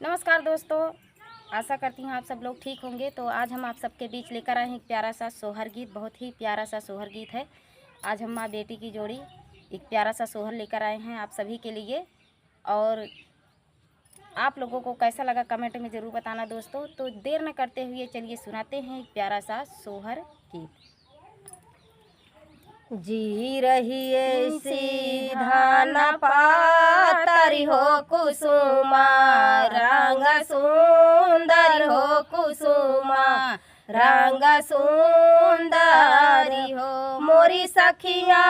नमस्कार दोस्तों, आशा करती हूँ आप सब लोग ठीक होंगे। तो आज हम आप सबके बीच लेकर आए हैं एक प्यारा सा सोहर गीत। बहुत ही प्यारा सा सोहर गीत है। आज हम माँ बेटी की जोड़ी एक प्यारा सा सोहर लेकर आए हैं आप सभी के लिए। और आप लोगों को कैसा लगा कमेंट में ज़रूर बताना दोस्तों। तो देर न करते हुए चलिए सुनाते हैं एक प्यारा सा सोहर गीत। जी रहिए सीधा न पातरी हो कुसुमा, रंग सुंदर हो कुसुमा, रंग सुंदरी हो। मोरी सखिया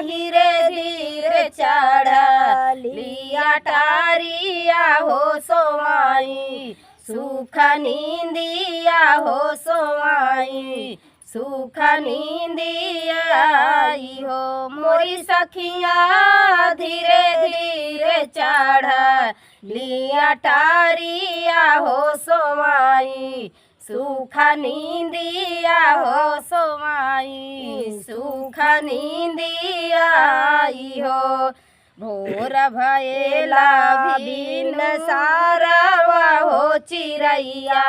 धीरे धीरे चढ़लिया टारिया हो सोवाई, सुख नींदिया हो सोवाई, सुख नींदियाई हो। मोरी सखिया धीरे धीरे चढ़लिया टारिया हो सोवाई, सुख नींदिया हो सोवाई, सुख नींदियाई हो। भोर भयला भिन सारवा हो चिरैया,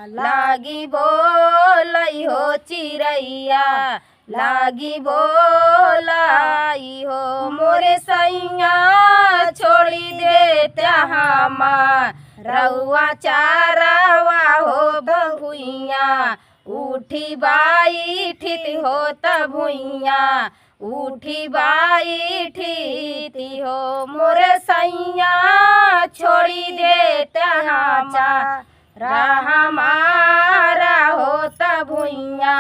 लागी बोलई हो चिरैया, लागी बोलाई हो। मोरे सैया छोड़ी देते रउआ चारवा हो बहुइया, उठी बाई ठित हो तभुइया, उठी बाई ठीती हो। मोरे सैया छोड़ी देते हमारा हो तभुइया,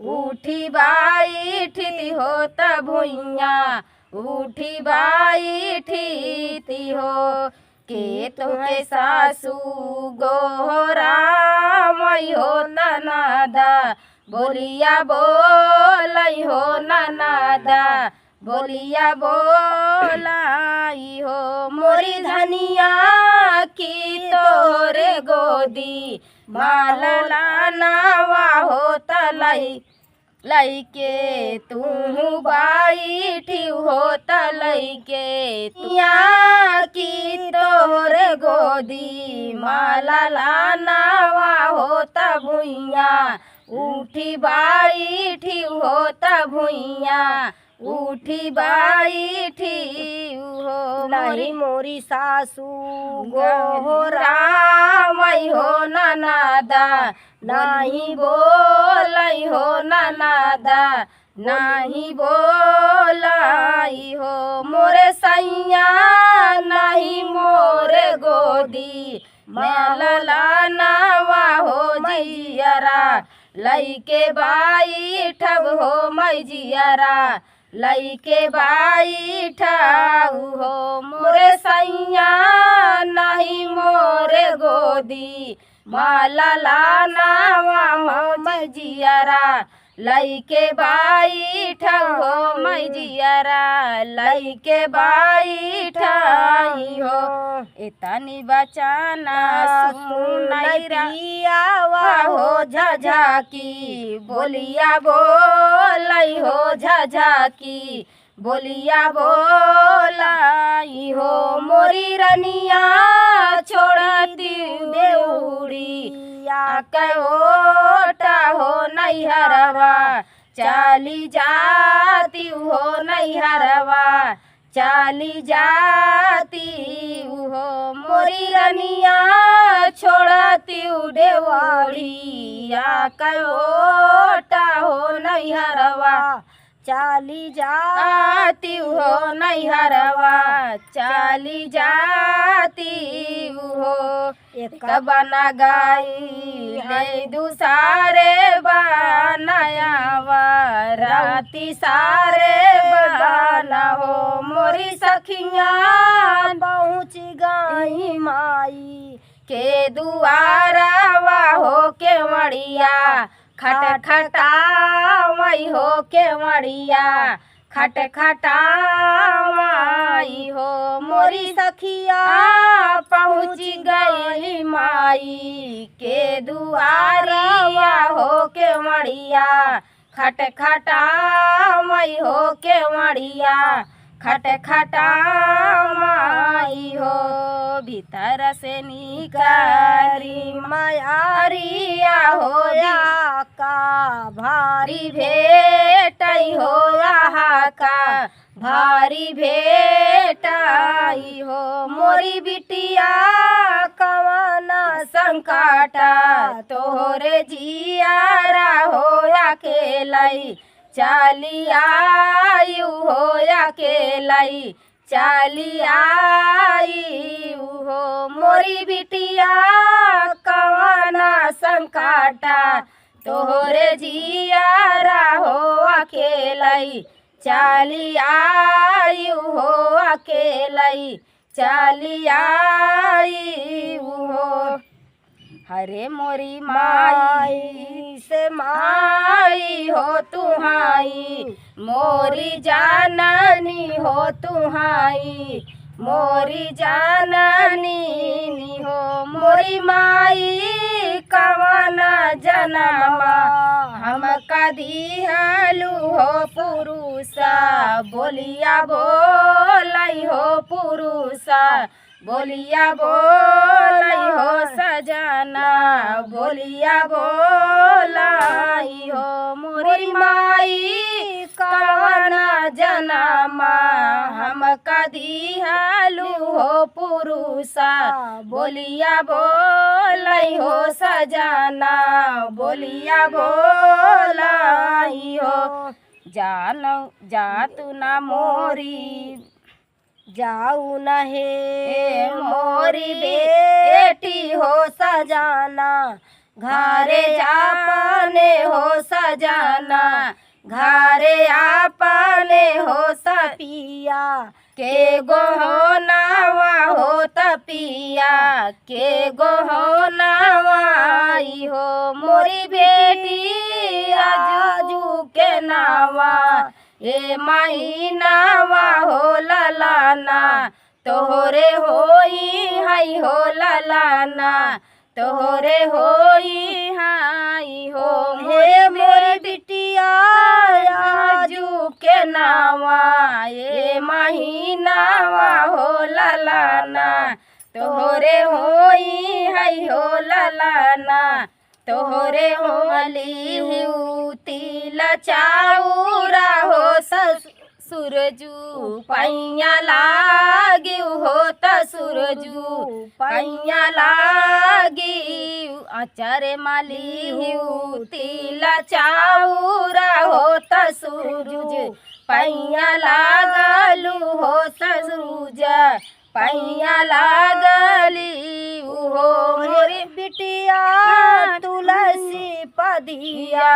उठी बाई ठीती हो तभुइया, उठी बाई ठीती हो। के तुमके सासू गोहरा मई हो ननदा, बोलिया बोलई हो ननदा, बोलिया बोलाई हो। मोरी धनिया की तोरे गोदी, माला नावा हो तलई लईके तू बाईठी हो तलईके, यहाँ की तोरे गोदी माला नावा हो तभुइया, उठी बाईठी हो तभुइया, उठी बाईठी हो। नहीं मोरी सासू गोहरा मई हो ननदा, नहीं बोलई हो ननदा, नहीं बोलाई हो। मोरे सैया नहीं मोरे गोदी, माला नावा हो मैजियरा, लईके बाई ठग हो मैजियरा, लईके बाई ठाऊ हो। मोरे सैया नहीं मोरे गोदी, माला नावा हो मैजियरा, लईके बाई ठहो मैजियरा, लईके बाई ठाई हो। इतनी बचाना सुनई रियावा हो झझकी, बोलिया बोलई हो झझकी, बोलिया बोलाई हो। मोरी रनिया छोड़ती देउड़ी, ओटा हो नैहरवा, चाली जाती हो नैहरवा, चाली जाती हो। मोरी रनिया छोड़ती देवड़ी, ओटा हो नैहरवा, चाली जाती हो नैहरवा, चाली जाती हो। एक बना गाई ले दूसरे बनायावा, राती सारे बना हो। मोरी सखिया पहुँच गई माई के दुआरवा हो केवड़िया, खट खटावई हो केवड़िया, खट खटावई हो। मोरी सखिया पहुँच गई माई के दुआरिया हो केवड़िया, खट खटावई हो केवड़िया, खटखटाओ माई हो भीतर से निकारी मायारिया हो या का भारी भेटई हो यहाँ का भारी भेटाई हो मोरी बिटिया कवाना संकाटा तोहरे जियारा हो अकेलाई चाली आयु हो अकेलाई चाली आयु हो मोरी बिटिया कवाना संकाटा तोहरे जियारा हो अकेलाई चाली आयु हो अकेलाई चाली आयु हो हरे मोरी माई से माई हो तुहाई मोरी जाननी हो तुहाई मोरी जाननी हो मोरी माई कवना जनमा हम दिहलू हो पुरुषा बोलिया बोलाई हो पुरुषा बोलिया बोलाई हो सजना बोलिया बोलाई हो मोरी माई कवना जनमा हम दिहलू हो पुरुषा बोलिया बोलाई हो सजना बोलिया बोलाई हो जानो जातु ना मोरी जाऊ न हे मोरी बेटी हो सजाना घरे आपने हो सजाना घरे आपने हो सपिया के गो हो नावा हो तपिया के गो हो नावाई हो मोरी बेटी आजू के नावा ए माई नावा हो ललाना तोहरे होई हाई हो ललाना तोहरे होई हाई हो हे मोरी बिटिया आजू के नावा ए माही नावा हो ललाना तोहरे होई हाई हो ललाना तोहरे होली तिल चाउरा हो सूरजू पैया लागी हो त सूरजू पैया लागी अचारे माली तिल चाउरा हो त सूरज पैया लागलू हो सूरज पैया लागली हो मोरी बिटिया तुलसी पदिया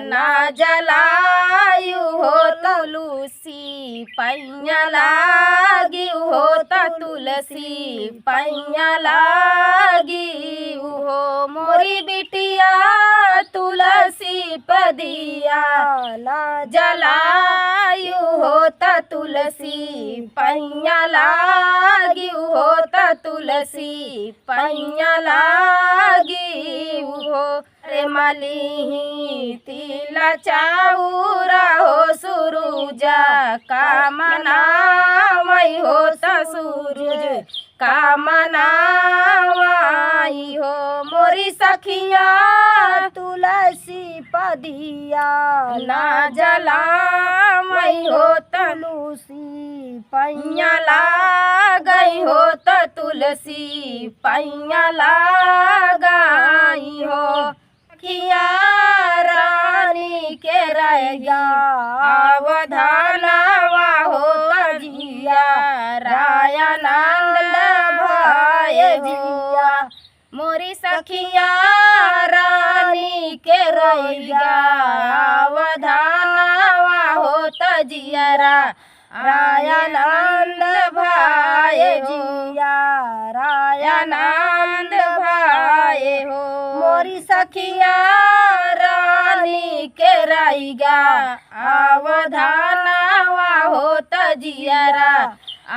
ना जलायु हो तुलसी पैया लागी हो तुलसी पैया लागी हो मोरी बिटिया तुलसी पदिया ना जलायु हो तुलसी पैया लागी हो तुलसी पैया लागी हो रे मली तिल चाउरा हो सूरुजा कामना मई हो सूरज कामना वाई हो मोरी सखिया तुलसी पदिया ना जला मई हो तुलसी पैया गई हो तुलसी पैया गई हो सखिया रानी के रैया अवधानवा हो जिया राया नंद भाई जिया मोरी सखिया रानी के रैया अवधानवा हो जियरा राया नंद भाई जिया राया नंद भाई हो मोरी सखिया रानी के रैया अवधानवा हो जियरा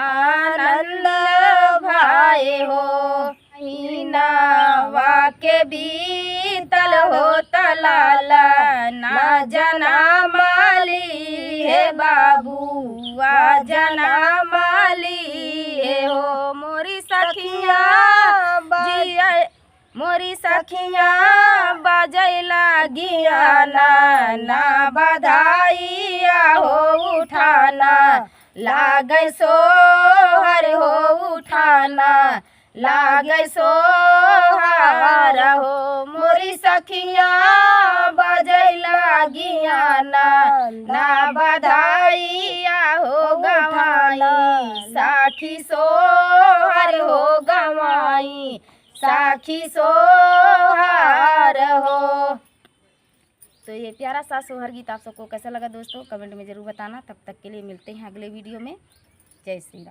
आनंद भाई हो नावा के बीतल हो तलाला ना जना माली हे बाबुआ जनमाली हो मोरी सखिया जिया मोरी सखिया बजैला गियाना ना बधाइया हो उठाना लागै सोहर हो उठाना लागै सोहर हो मोरी सखिया बजैला गियाना ना बधाइया हो गवाई साखी सोहर हो गवाई साखी सोहर हो। तो ये प्यारा सा सोहर गीत आप सबको कैसा लगा दोस्तों कमेंट में ज़रूर बताना। तब तक के लिए मिलते हैं अगले वीडियो में। जय श्री राम।